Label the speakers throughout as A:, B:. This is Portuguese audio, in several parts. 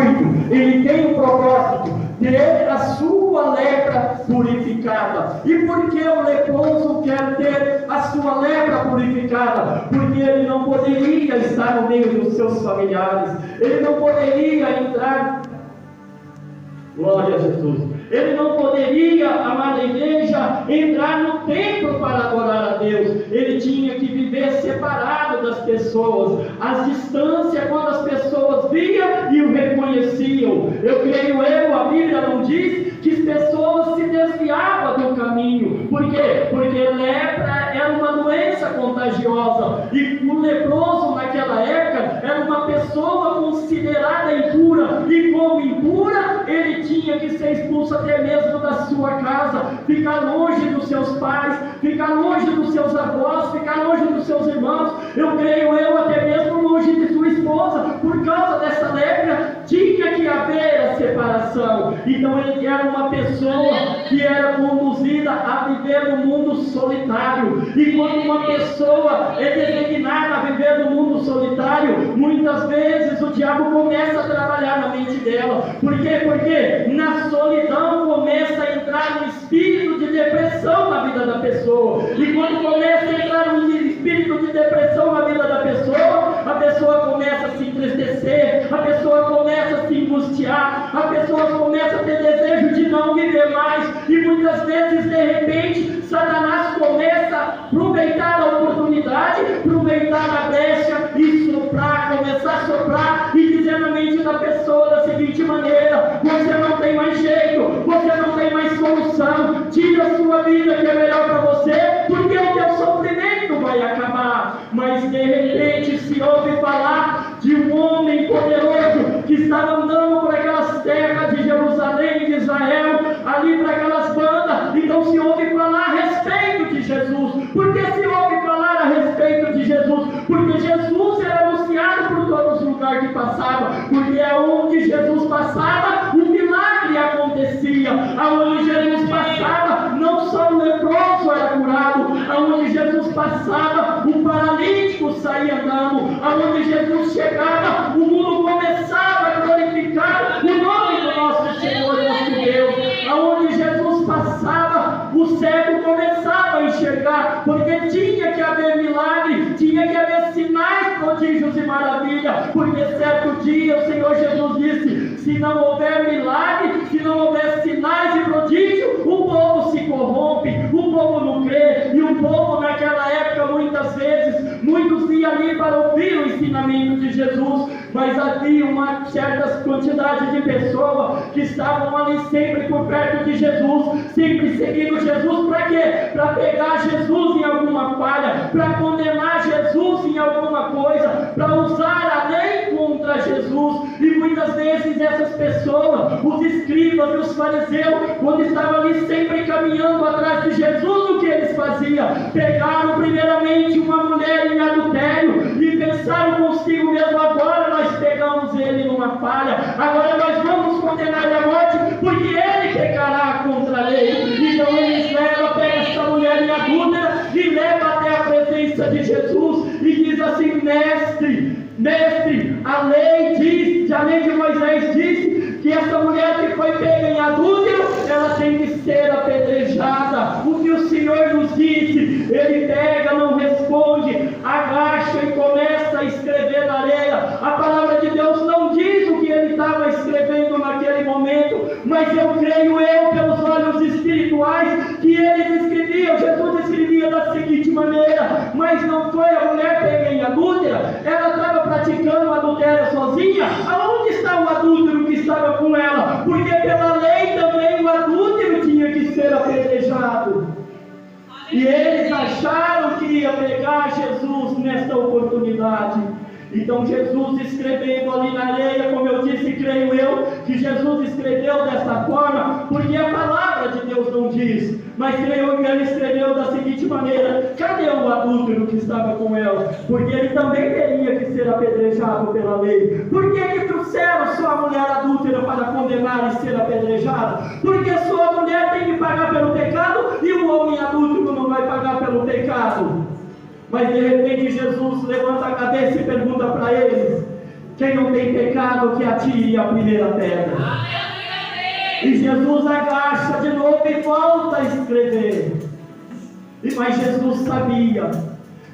A: intuito, ele tem um propósito: ter a sua lepra purificada. E por que o leproso quer ter a sua lepra purificada? Porque ele não poderia estar no meio dos seus familiares, ele não poderia entrar. Glória a Jesus. Ele não poderia, amada igreja, entrar no templo para adorar a Deus. Ele tinha que viver separado das pessoas, às distâncias, quando as pessoas viam e o reconheciam. A Bíblia não diz que as pessoas se desviavam do caminho. Por quê? Porque lepra era uma doença contagiosa, e o leproso naquela época era uma pessoa considerada impura, e como impura, ele tinha que ser expulso até mesmo da sua casa, ficar longe dos seus pais, ficar longe dos seus avós, ficar longe dos seus irmãos, até mesmo longe de sua esposa. Por causa dessa lepra, tinha que haver a separação. Então ele era uma pessoa que era conduzida a viver no mundo solitário. E quando uma pessoa é designada a viver no mundo solitário, muitas vezes o diabo começa a trabalhar na mente dela. Por quê? Porque na solidão começa a entrar um espírito de depressão na vida da pessoa. E quando começa a entrar um espírito de depressão na vida da pessoa, a pessoa começa a se entristecer, a pessoa começa a se angustiar, a pessoa começa a ter desejo de não viver mais. E muitas vezes, de repente, Satanás começa a aproveitar a oportunidade, aproveitar a brecha e começar a soprar e dizer na mente da pessoa da seguinte maneira: você não tem mais jeito, você não tem mais solução, tira a sua vida que é melhor para você, porque o teu sofrimento vai acabar. Mas de repente se ouve falar de um homem poderoso que estava andando por aquelas terras de Jerusalém, de Israel, ali para aquelas bandas. Então se ouve falar a respeito de Jesus. Por que se ouve falar a respeito de Jesus? Porque Jesus era anunciado por todos os lugares que passava, porque aonde Jesus passava, um milagre acontecia. Aonde Jesus passava, não só o leproso era curado, aonde Jesus passava, o paralítico saía andando, aonde Jesus chegava, o mundo começava a glorificar o nome do nosso Senhor e nosso Deus. Aonde Jesus passava, o cego começava a enxergar, porque tinha que haver milagre, tinha que haver sinais, prodígios e maravilha. Porque certo dia o Senhor Jesus disse: se não houver milagre, se não houver sinais e prodígio, o povo se corrompe, o povo não crê. E o povo naquela época, muitas vezes, muitos iam ali para ouvir o ensinamento de Jesus, mas havia uma certa quantidade de pessoas que estavam ali sempre por perto de Jesus, sempre seguindo Jesus. Para quê? Para pegar Jesus em alguma falha, para condenar Jesus em alguma coisa, para usar a lei contra Jesus. E muitas vezes essas pessoas, os escribas e os fariseus, quando estavam ali sempre caminhando atrás de Jesus, o que eles faziam? Pegaram primeiramente uma mulher em adultério e pensaram consigo mesmo: agora nós pegamos ele numa falha, agora nós vamos condenar ele à morte, porque ele pecará contra a lei. Então eles pegam essa mulher em adúltera e levam até a presença de Jesus e diz assim: mestre, a lei de Moisés diz que essa mulher que foi pega em adúltero, ela tem que ser apedrejada. O que o Senhor nos disse? Ele pega, não responde, agacha e começa a escrever na areia. A palavra de Deus não diz o que ele estava escrevendo naquele momento, mas eu creio pelos olhos espirituais que eles escreviam. Jesus escrevia da seguinte maneira: mas não foi a mulher pega em adúltera? Ela estava praticando adultério sozinha? Aonde está o adúltero que estava com ela? Porque pela lei também o adúltero tinha que ser apedrejado. E eles acharam que ia pegar Jesus nesta oportunidade. Então Jesus escrevendo ali na areia, como eu disse, creio eu que Jesus escreveu dessa forma, porque a palavra de Deus não diz, mas creio que ele escreveu da seguinte maneira: cadê o adúltero que estava com ela? Porque ele também teria que ser apedrejado pela lei. Por que trouxeram só a mulher adúltera para condenar e ser apedrejada? Porque só a mulher tem que pagar pelo pecado e o homem adúltero não vai pagar pelo pecado. Mas de repente Jesus levanta a cabeça e pergunta para eles: Quem não tem pecado, que atire a primeira pedra. E Jesus agacha de novo e volta a escrever. Mas Jesus sabia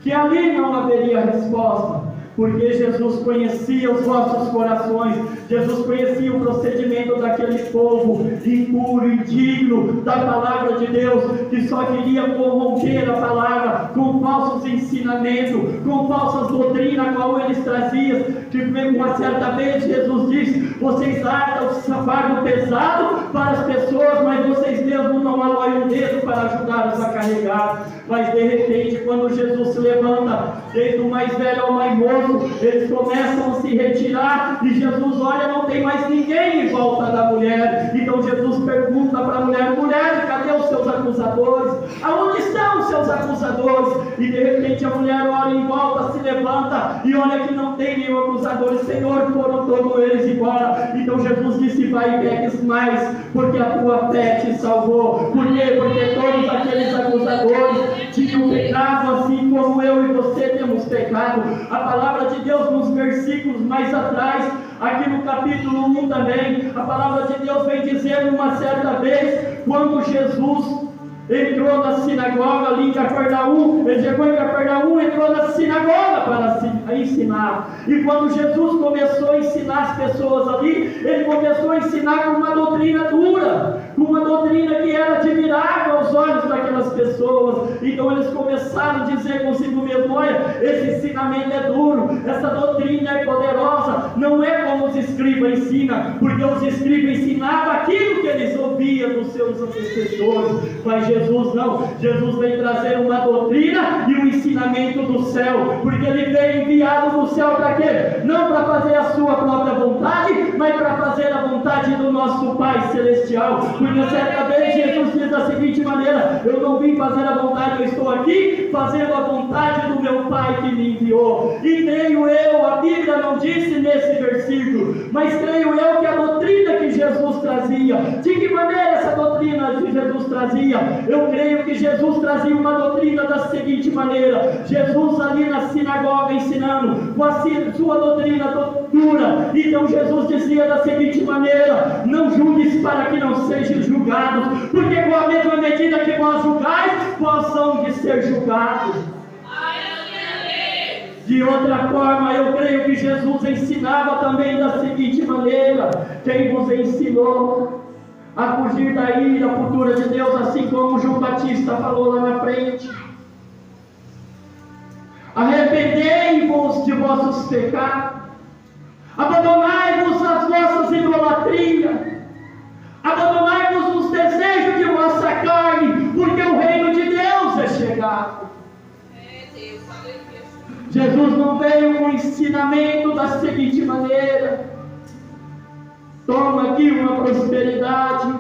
A: que ali não haveria resposta, porque Jesus conhecia os vossos corações. Jesus conhecia o procedimento daquele povo impuro, indigno da palavra de Deus, que só queria corromper a palavra com falsos ensinamentos, com falsas doutrinas, qual eles traziam. Que uma certa vez Jesus disse: vocês atam o fardo pesado para as pessoas, mas vocês mesmos não aloem um dedo para ajudá-los a carregar. Mas de repente, quando Jesus se levanta, desde o mais velho ao mais moço, eles começam a se retirar, e Jesus olha, não tem mais ninguém em volta da mulher. Então Jesus pergunta para a mulher: mulher, cadê os seus acusadores? Aonde estão os seus acusadores? E de repente a mulher olha em volta, se levanta e olha que não tem nenhum acusador. Senhor, foram todos eles embora. Então Jesus disse: vai e peques mais, porque a tua fé te salvou. Por quê? Porque todos aqueles acusadores tinham pecado, assim como eu e você temos pecado. A palavra de Deus, nos versículos mais atrás, aqui no capítulo 1 também, a palavra de Deus vem dizendo uma certa vez, quando Jesus entrou na sinagoga ali em Cafarnaum, ele chegou em Cafarnaum, entrou na sinagoga para ensinar. E quando Jesus começou a ensinar as pessoas ali, ele começou a ensinar com uma doutrina dura, com uma doutrina que era admirável aos olhos daquelas pessoas. Então eles começaram a dizer consigo mesmo: olha, esse ensinamento é duro, essa doutrina é poderosa, não é como os escribas ensinam, porque os escribas ensinavam aquilo que eles ouviam dos seus antecessores. Mas Jesus não, Jesus vem trazer uma doutrina e um ensinamento do céu, porque ele veio enviado do céu para quê? Não para fazer a sua própria vontade, mas para fazer a vontade do nosso Pai Celestial. Porque certa vez Jesus diz da seguinte maneira: eu não vim fazer a vontade, eu estou aqui fazendo a vontade do meu Pai que me enviou. E creio eu, a Bíblia não disse nesse versículo, mas creio eu que a doutrina que Jesus trazia, de que maneira essa doutrina que Jesus trazia? Eu creio que Jesus trazia uma doutrina da seguinte maneira: Jesus ali na sinagoga ensinando, com a sua doutrina dura. Então Jesus dizia da seguinte maneira: não julgues para que não sejam julgados, porque com a mesma medida que vós julgais, vós são de ser julgados. De outra forma, eu creio que Jesus ensinava também da seguinte maneira: quem vos ensinou a fugir da ira futura de Deus, assim como João Batista falou lá na frente? Arrependei-vos de vossos pecados, abandonai-vos as vossas idolatrias, abandonai-vos os desejos de vossa carne, porque o reino de Deus é chegado. Jesus não veio com ensinamento da seguinte maneira: toma aqui uma prosperidade,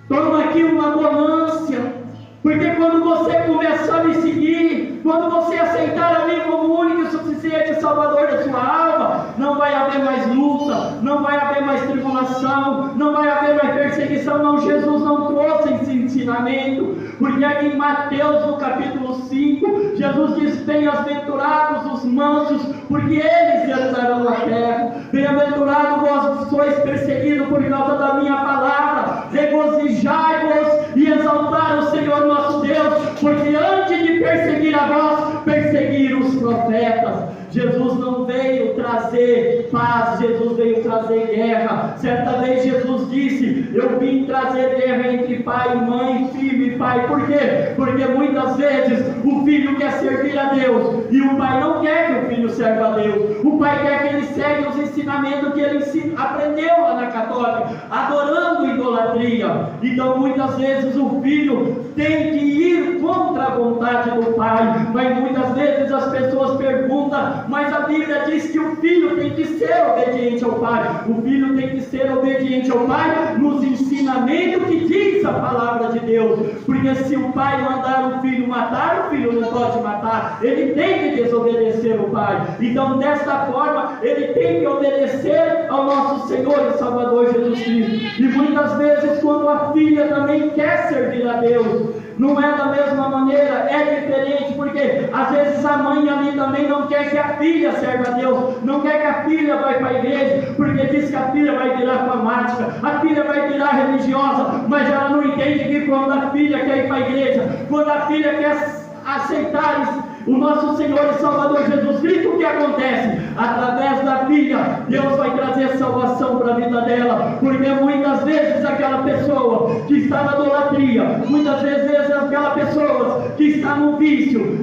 A: toma aqui uma bonância, porque quando você começar a me seguir, quando você aceitar a mim como único e suficiente Salvador da sua alma, não vai haver mais luta, não vai haver mais tribulação, não vai haver mais perseguição. Não, Jesus não trouxe esse ensinamento, porque aqui em Mateus no capítulo 5, Jesus diz: bem-aventurados os mansos, porque eles herdarão a terra. Bem-aventurado vós sois perseguidos por causa da minha palavra, regozijai-vos e exaltai o Senhor nosso Deus, porque antes de perseguir a vós, perseguiram os profetas. Jesus não veio trazer paz, Jesus veio trazer guerra. Certa vez Jesus disse: eu vim trazer guerra entre pai e mãe, filho e pai. Por quê? Porque muitas vezes o filho quer servir a Deus e o pai não quer que o filho serva a Deus. O pai quer que ele segue os ensinamentos que ele aprendeu lá na católica, adorando idolatria. Então muitas vezes o filho tem que ir contra a vontade do pai. Mas muitas vezes as pessoas perguntam: mas a Bíblia diz que o filho tem que ser obediente ao pai. O filho tem que ser obediente ao pai nos ensinamentos que diz a palavra de Deus. Porque se o pai mandar o filho matar, o filho não pode matar, ele tem que desobedecer o pai. Então desta forma ele tem que obedecer ao nosso Senhor e Salvador Jesus Cristo. E muitas vezes quando a filha também quer servir a Deus, não é da mesma maneira, é diferente, porque às vezes a mãe ali também não quer que a filha serve a Deus, não quer que a filha vá para a igreja, porque diz que a filha vai virar fanática, a filha vai virar religiosa, mas ela não entende que quando a filha quer ir para a igreja, quando a filha quer aceitar o nosso Senhor e Salvador Jesus Cristo, o que acontece? Através da filha, Deus vai trazer salvação para a vida dela, porque muitas vezes aquela pessoa que está na idolatria, muitas vezes aquela pessoa que está no vício,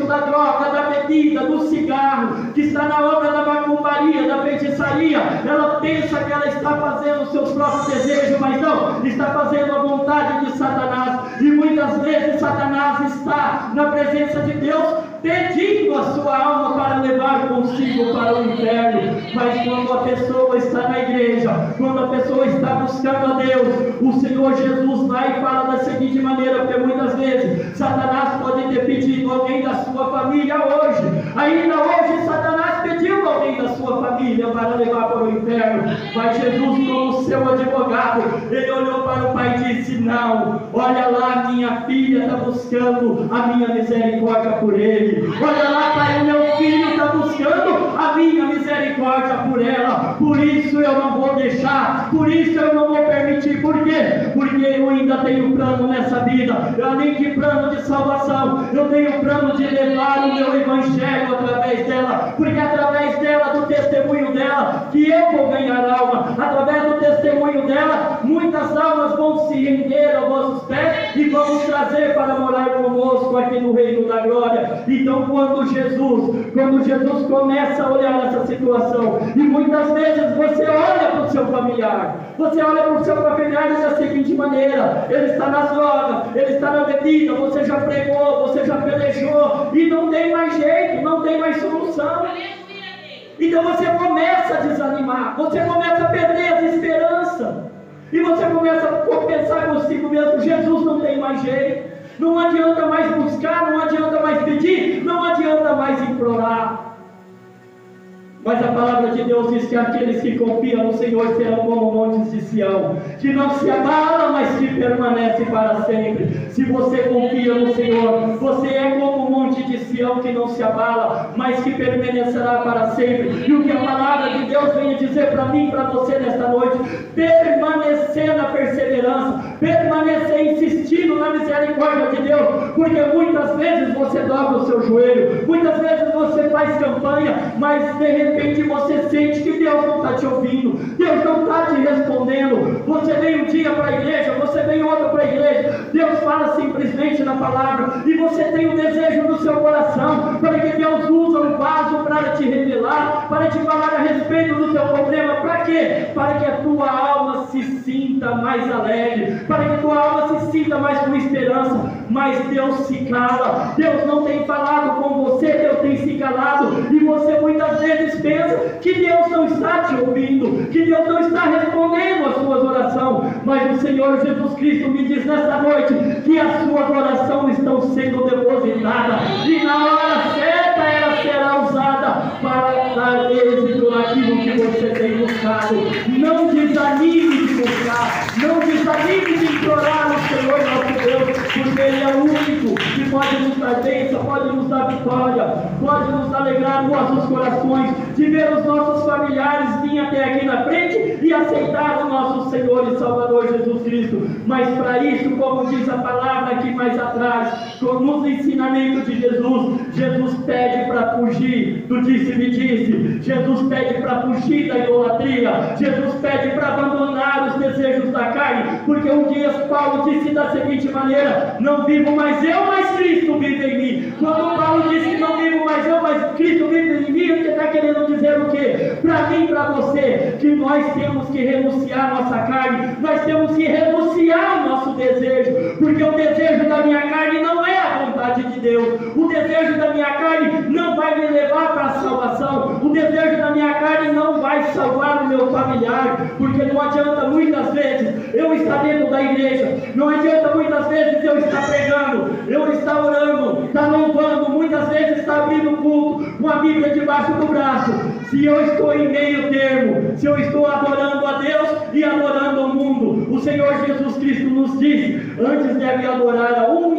A: da droga, da bebida, do cigarro, que está na obra da macumbaria, da feitiçaria, ela pensa que ela está fazendo os seus próprios desejos, mas não, está fazendo a vontade de Satanás, e muitas vezes Satanás está na presença de Deus, pedindo a sua alma para levar consigo para o inferno. Mas quando a pessoa está na igreja, quando a pessoa está buscando a Deus, o Senhor Jesus vai e fala da seguinte maneira, porque muitas vezes Satanás pode ter pedido alguém da sua família hoje, ainda hoje Satanás pediu alguém da sua família para levar para o inferno, mas Jesus, como seu advogado, ele olhou para o pai e disse: não, olha lá, minha filha está buscando a minha misericórdia por ele. Olha lá, pai, o meu filho está buscando a minha misericórdia por ela. Por isso eu não vou deixar, por isso eu não vou permitir. Por quê? Porque eu ainda tenho plano nessa vida. Além de plano de salvação, eu tenho plano de levar o meu evangelho através dela, porque através dela, do testemunho dela, que eu vou ganhar alma. Através do testemunho dela, muitas almas vão se render aos vossos pés e vamos trazer para morar conosco aqui no reino da glória. Então quando Jesus começa a olhar essa situação, e muitas vezes você olha para o seu familiar, da seguinte maneira: ele está nas drogas, ele está na bebida, você já pregou, você já pelejou, e não tem mais jeito, não tem mais solução. Então você começa a desanimar, você começa a perder as esperanças, e você começa a pensar consigo mesmo: Jesus, não tem mais jeito, não adianta mais buscar, não adianta mais pedir, não adianta mais implorar. Mas a palavra de Deus diz que aqueles que confiam no Senhor serão como montes de Sião, que não se abala, mas que permanece para sempre. Se você confia no Senhor, você é como o monte de Sião que não se abala, mas que permanecerá para sempre. E o que a palavra de Deus vem dizer para mim e para você nesta noite: permanecer na perseverança, permanecer insistindo na misericórdia de Deus, porque muitas vezes você dobra o seu joelho, muitas vezes você faz campanha, mas de repente você sente que Deus não está te ouvindo, Deus não está te respondendo. Você vem um dia para a igreja, você vem outro para a igreja, Deus fala simplesmente na palavra, e você tem um desejo no seu coração para que Deus use um vaso para te revelar, para te falar a respeito do teu problema. Para quê? Para que a tua alma se sinta mais alegre, para que a tua alma se sinta mais com esperança. Mas Deus se cala, Deus não tem falado com você, Deus tem se calado, e você muitas vezes pensa que Deus não está te ouvindo, que Deus não está respondendo às suas orações. Mas o Senhor Jesus Cristo me diz nesta noite que as suas orações estão sendo depositadas, e na hora certa ela será usada para dar êxito naquilo que você tem buscado. Não desanime de buscar, não desanime de implorar no Senhor nosso Deus, porque Ele é o único que pode nos dar bênção, pode nos dar vitória, pode nos alegrar nossos corações de ver os nossos familiares vir até aqui na frente e aceitar o nosso Senhor e Salvador Jesus Cristo. Mas para isso, como diz a palavra aqui mais atrás, nos ensinamentos de Jesus pede para fugir do disse-me-disse, Jesus pede para fugir da idolatria, Jesus pede para abandonar os desejos da carne, porque um dia Paulo disse da seguinte maneira: não vivo mais eu, mas Cristo vive em mim. Quando Paulo disse que não vivo mais eu, mas Cristo vive em mim, ele está querendo dizer o quê? Para mim e para você, que nós temos que renunciar a nossa carne, nós temos que renunciar o nosso desejo, porque o desejo da minha carne não é a vontade de Deus, o desejo da minha carne não vai me levar para a salvação, o desejo da minha carne não vai salvar o meu familiar, porque não adianta muitas vezes eu estar dentro da igreja, não adianta muitas vezes eu estar pregando, eu estar orando, estar louvando, muitas vezes estar abrindo culto com a Bíblia debaixo do braço, se eu estou em meio termo, se eu estou adorando a Deus e adorando o mundo. O Senhor Jesus Cristo nos diz: antes deve adorar a um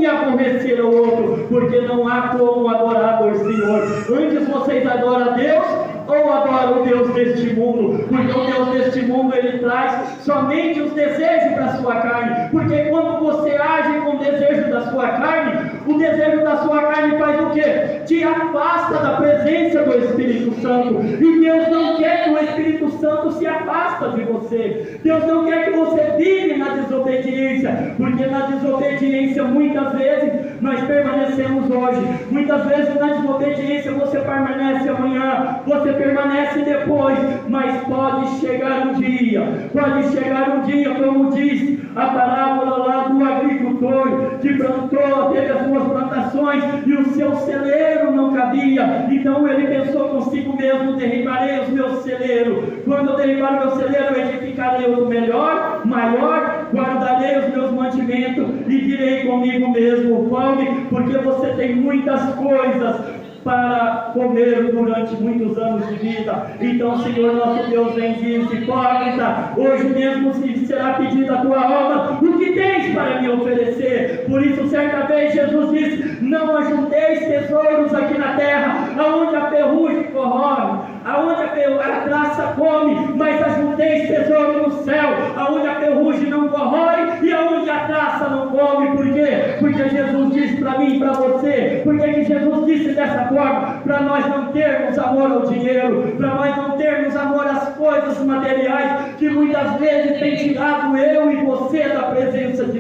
A: aborrecer o outro, porque não há como adorar ao Senhor. Antes vocês adoram a Deus ou adoram o Deus deste mundo? Porque o Deus deste mundo, ele traz somente os desejos da sua carne. Porque quando você age com o desejo da sua carne, o desejo da sua carne faz o quê? Te afasta da presença do Espírito Santo. E Deus não quer que o Espírito Santo se afasta de você. Deus não quer que você vive na desobediência, porque na desobediência muitas vezes nós permanecemos hoje, muitas vezes na desobediência você permanece amanhã, você permanece depois, mas pode chegar um dia, como diz a parábola lá do agricultor que plantou, teve as suas plantações e o seu celeiro não cabia. Então ele pensou consigo mesmo: derribarei os meus celeiros. Quando eu derribar o meu celeiro, edificarei outro melhor, maior, guardarei os meus mantimentos e direi comigo mesmo: fome, porque você tem muitas coisas para comer durante muitos anos de vida. Então, Senhor nosso Deus, vem e diz: hipócrita, hoje mesmo será pedida a tua alma, o que tens para me oferecer? Por isso, certa vez Jesus disse: não ajunteis tesouros aqui na terra, aonde a ferrugem corrói, aonde a traça come, mas ajunteis tesouro no céu, aonde a ferrugem não corrói e aonde a traça não come. Por quê? Porque Jesus disse para mim e para você. Por que Jesus disse dessa forma? Para nós não termos amor ao dinheiro, para nós não termos amor às coisas materiais, que muitas vezes tem tirado eu e você da presença de Deus.